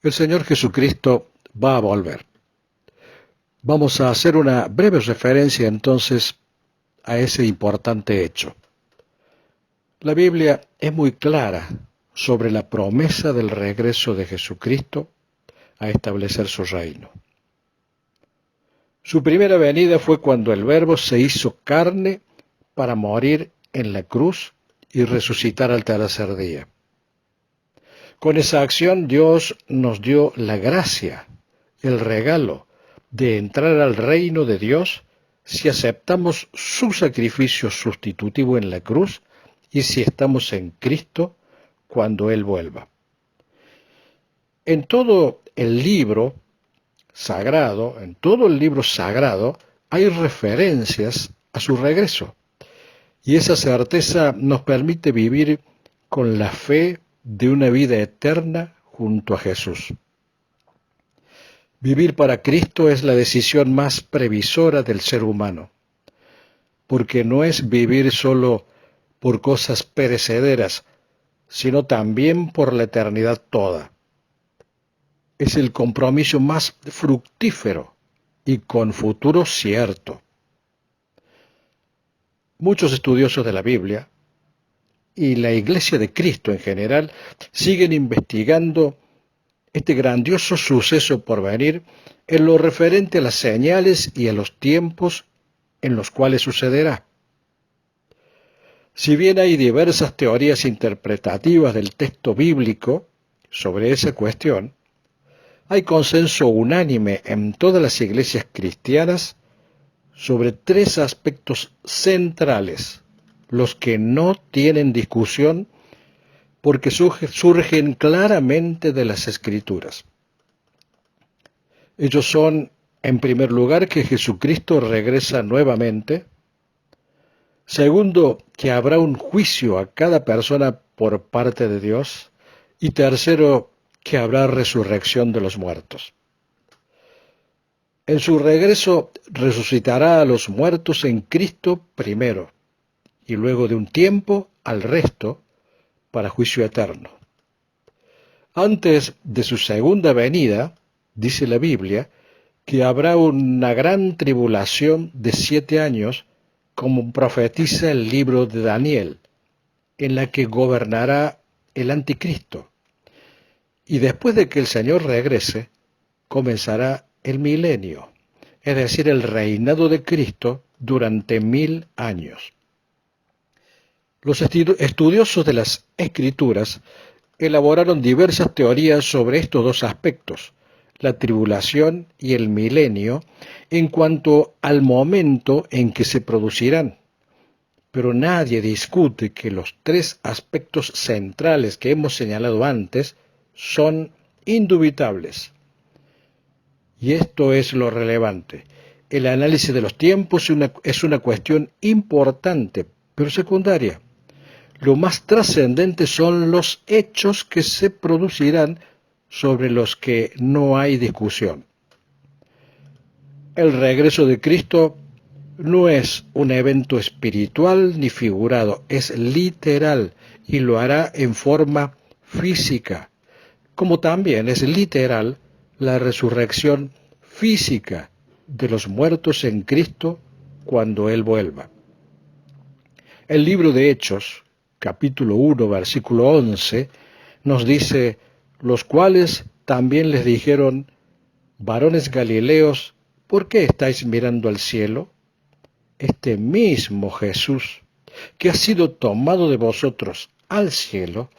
El Señor Jesucristo va a volver. Vamos a hacer una breve referencia entonces a ese importante hecho. La Biblia es muy clara sobre la promesa del regreso de Jesucristo a establecer su reino. Su primera venida fue cuando el Verbo se hizo carne para morir en la cruz y resucitar al tercer día. Con esa acción Dios nos dio la gracia, el regalo de entrar al reino de Dios si aceptamos su sacrificio sustitutivo en la cruz y si estamos en Cristo cuando Él vuelva. En todo el libro sagrado, hay referencias a su regreso. Y esa certeza nos permite vivir con la fe de una vida eterna junto a Jesús. Vivir para Cristo es la decisión más previsora del ser humano, porque no es vivir solo por cosas perecederas, sino también por la eternidad toda. Es el compromiso más fructífero y con futuro cierto. Muchos estudiosos de la Biblia y la Iglesia de Cristo en general siguen investigando este grandioso suceso por venir en lo referente a las señales y a los tiempos en los cuales sucederá. Si bien hay diversas teorías interpretativas del texto bíblico sobre esa cuestión, hay consenso unánime en todas las iglesias cristianas sobre tres aspectos centrales, los que no tienen discusión porque surgen claramente de las Escrituras. Ellos son, en primer lugar, que Jesucristo regresa nuevamente. Segundo, que habrá un juicio a cada persona por parte de Dios. Y tercero, que habrá resurrección de los muertos. En su regreso resucitará a los muertos en Cristo primero, y luego de un tiempo al resto para juicio eterno. Antes de su segunda venida, dice la Biblia, que habrá una gran tribulación de 7 años, como profetiza el libro de Daniel, en la que gobernará el anticristo. Y después de que el Señor regrese, comenzará el milenio, es decir, el reinado de Cristo durante 1000 años. Los estudiosos de las Escrituras elaboraron diversas teorías sobre estos dos aspectos, la tribulación y el milenio, en cuanto al momento en que se producirán. Pero nadie discute que los tres aspectos centrales que hemos señalado antes son indubitables. Y esto es lo relevante. El análisis de los tiempos es una cuestión importante, pero secundaria. Lo más trascendente son los hechos que se producirán sobre los que no hay discusión. El regreso de Cristo no es un evento espiritual ni figurado, es literal y lo hará en forma física, como también es literal la resurrección física de los muertos en Cristo cuando Él vuelva. El libro de Hechos, capítulo 1, versículo 11, nos dice, los cuales también les dijeron, varones galileos, ¿por qué estáis mirando al cielo? Este mismo Jesús, que ha sido tomado de vosotros al cielo,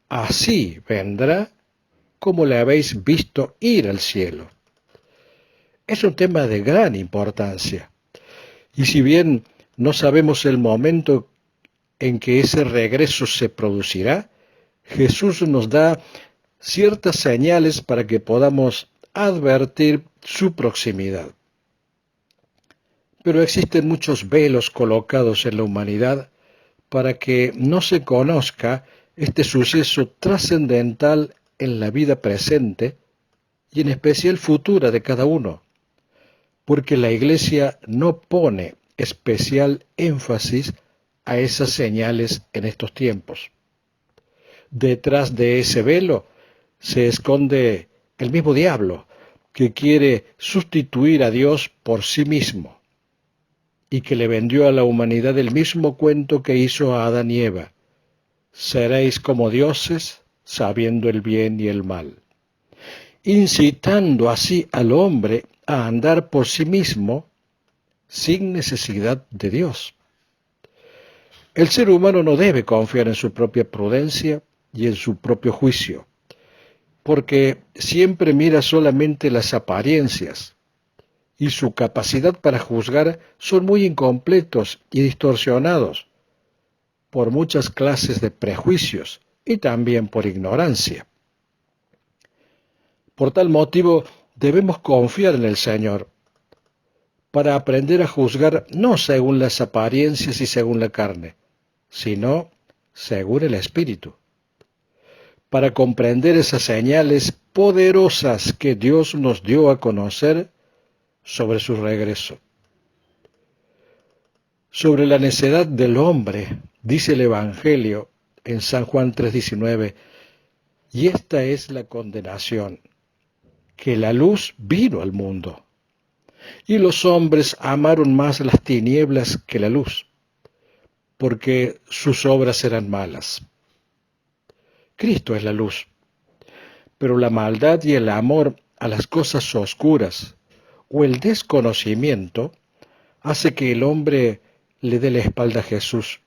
así vendrá como le habéis visto ir al cielo. Es un tema de gran importancia. Y si bien no sabemos el momento en que ese regreso se producirá, Jesús nos da ciertas señales para que podamos advertir su proximidad. Pero existen muchos velos colocados en la humanidad para que no se conozca este suceso trascendental en la vida presente y en especial futura de cada uno, porque la Iglesia no pone especial énfasis a esas señales en estos tiempos. Detrás de ese velo se esconde el mismo diablo, que quiere sustituir a Dios por sí mismo y que le vendió a la humanidad el mismo cuento que hizo a Adán y Eva. Seréis como dioses, sabiendo el bien y el mal, incitando así al hombre a andar por sí mismo sin necesidad de Dios. El ser humano no debe confiar en su propia prudencia y en su propio juicio, porque siempre mira solamente las apariencias, y su capacidad para juzgar son muy incompletos y distorsionados por muchas clases de prejuicios y también por ignorancia. Por tal motivo, debemos confiar en el Señor para aprender a juzgar no según las apariencias y según la carne, sino según el Espíritu, para comprender esas señales poderosas que Dios nos dio a conocer sobre su regreso. Sobre la necedad del hombre, dice el Evangelio en San Juan 3:19, y esta es la condenación, que la luz vino al mundo, y los hombres amaron más las tinieblas que la luz, porque sus obras eran malas. Cristo es la luz, pero la maldad y el amor a las cosas oscuras o el desconocimiento hace que el hombre le dé la espalda a Jesús,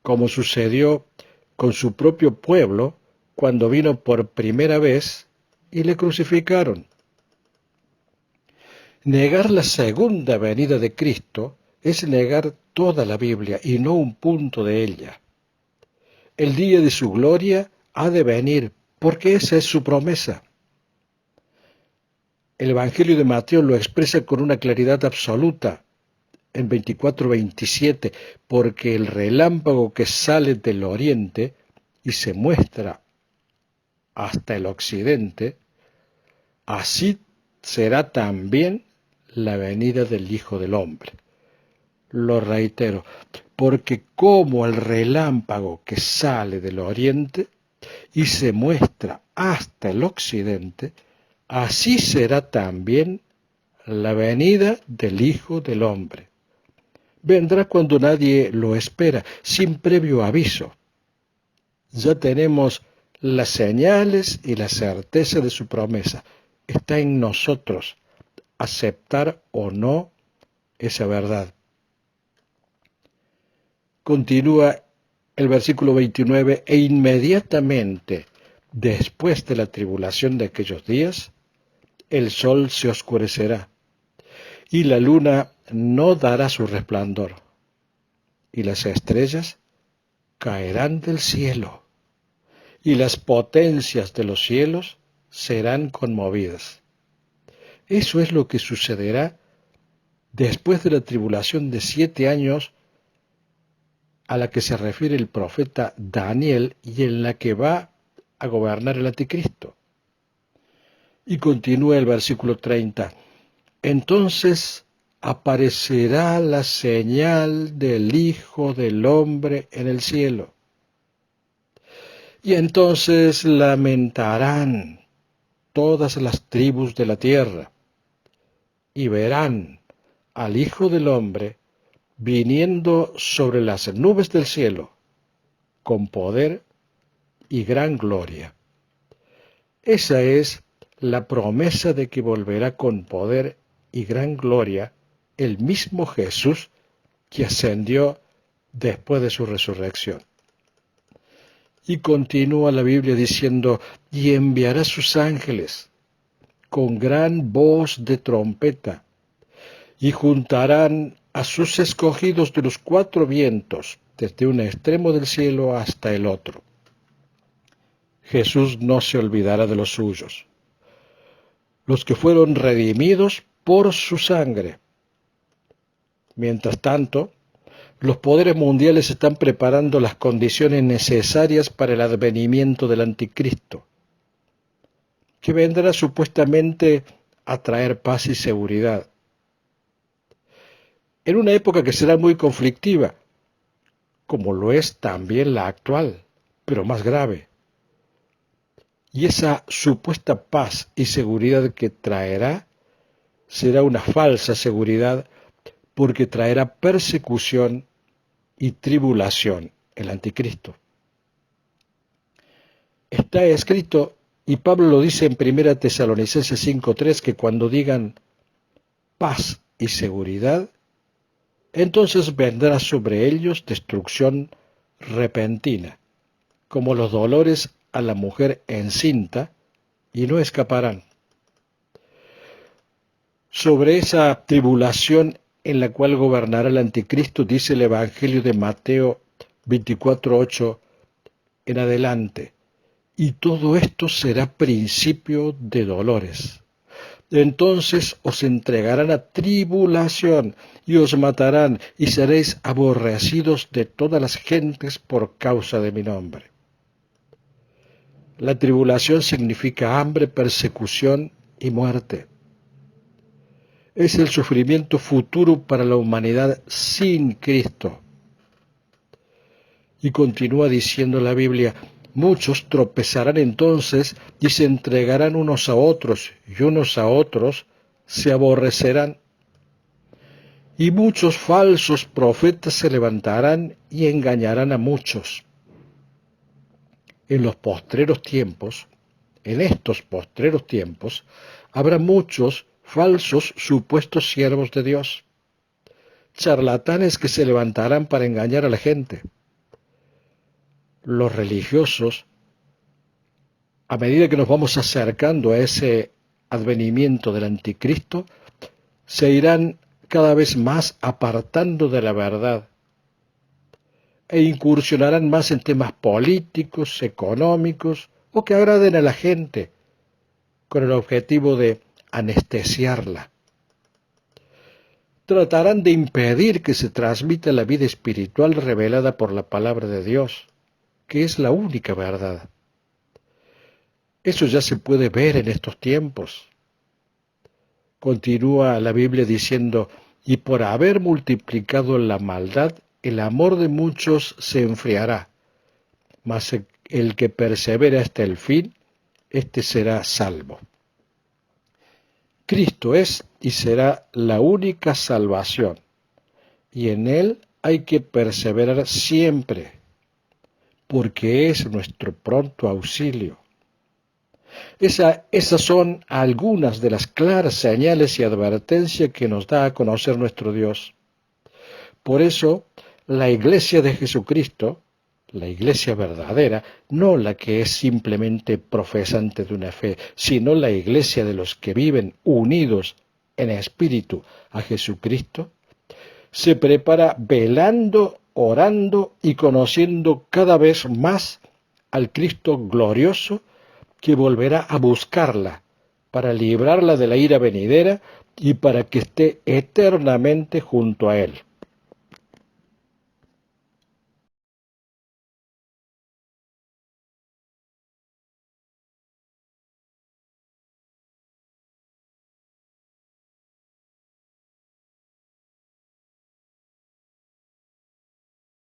como sucedió con su propio pueblo cuando vino por primera vez y le crucificaron. Negar la segunda venida de Cristo es negar toda la Biblia y no un punto de ella. El día de su gloria ha de venir, porque esa es su promesa. El Evangelio de Mateo lo expresa con una claridad absoluta en 24:27, porque el relámpago que sale del oriente y se muestra hasta el occidente, así será también la venida del Hijo del Hombre. Lo reitero, porque como el relámpago que sale del oriente y se muestra hasta el occidente, así será también la venida del Hijo del Hombre. Vendrá cuando nadie lo espera, sin previo aviso. Ya tenemos las señales y la certeza de su promesa. Está en nosotros aceptar o no esa verdad. Continúa el versículo 29, e inmediatamente después de la tribulación de aquellos días, el sol se oscurecerá, y la luna no dará su resplandor, y las estrellas caerán del cielo, y las potencias de los cielos serán conmovidas. Eso es lo que sucederá después de la tribulación de 7 años a la que se refiere el profeta Daniel y en la que va a gobernar el anticristo. Y continúa el versículo 30. Entonces aparecerá la señal del Hijo del Hombre en el cielo. Y entonces lamentarán todas las tribus de la tierra y verán al Hijo del Hombre viniendo sobre las nubes del cielo con poder y gran gloria. Esa es la promesa de que volverá con poder y gran gloria el mismo Jesús que ascendió después de su resurrección. Y continúa la Biblia diciendo, y enviará sus ángeles con gran voz de trompeta, y juntarán a sus escogidos de los 4 vientos, desde un extremo del cielo hasta el otro. Jesús no se olvidará de los suyos, los que fueron redimidos por su sangre. Mientras tanto, los poderes mundiales están preparando las condiciones necesarias para el advenimiento del anticristo, que vendrá supuestamente a traer paz y seguridad. En una época que será muy conflictiva, como lo es también la actual, pero más grave. Y esa supuesta paz y seguridad que traerá será una falsa seguridad, porque traerá persecución y tribulación, el anticristo. Está escrito, y Pablo lo dice en 1 Tesalonicenses 5:3, que cuando digan paz y seguridad, entonces vendrá sobre ellos destrucción repentina, como los dolores a la mujer encinta, y no escaparán. Sobre esa tribulación en la cual gobernará el anticristo, dice el Evangelio de Mateo 24:8 en adelante, y todo esto será principio de dolores. Entonces os entregarán a tribulación y os matarán, y seréis aborrecidos de todas las gentes por causa de mi nombre. La tribulación significa hambre, persecución y muerte. Es el sufrimiento futuro para la humanidad sin Cristo. Y continúa diciendo la Biblia, muchos tropezarán entonces y se entregarán unos a otros, y unos a otros se aborrecerán. Y muchos falsos profetas se levantarán y engañarán a muchos. En los postreros tiempos, en estos postreros tiempos, habrá muchos falsos supuestos siervos de Dios, charlatanes que se levantarán para engañar a la gente. Los religiosos, a medida que nos vamos acercando a ese advenimiento del anticristo, se irán cada vez más apartando de la verdad e incursionarán más en temas políticos, económicos o que agraden a la gente, con el objetivo de anestesiarla. Tratarán de impedir que se transmita la vida espiritual revelada por la palabra de Dios, que es la única verdad. Eso ya se puede ver en estos tiempos. Continúa la Biblia diciendo, y por haber multiplicado la maldad, el amor de muchos se enfriará, mas el que persevera hasta el fin, éste será salvo. Cristo es y será la única salvación, y en Él hay que perseverar siempre, porque es nuestro pronto auxilio. Esas son algunas de las claras señales y advertencias que nos da a conocer nuestro Dios. Por eso, la Iglesia de Jesucristo, la Iglesia verdadera, no la que es simplemente profesante de una fe, sino la Iglesia de los que viven unidos en espíritu a Jesucristo, se prepara velando, orando y conociendo cada vez más al Cristo glorioso que volverá a buscarla para librarla de la ira venidera y para que esté eternamente junto a Él.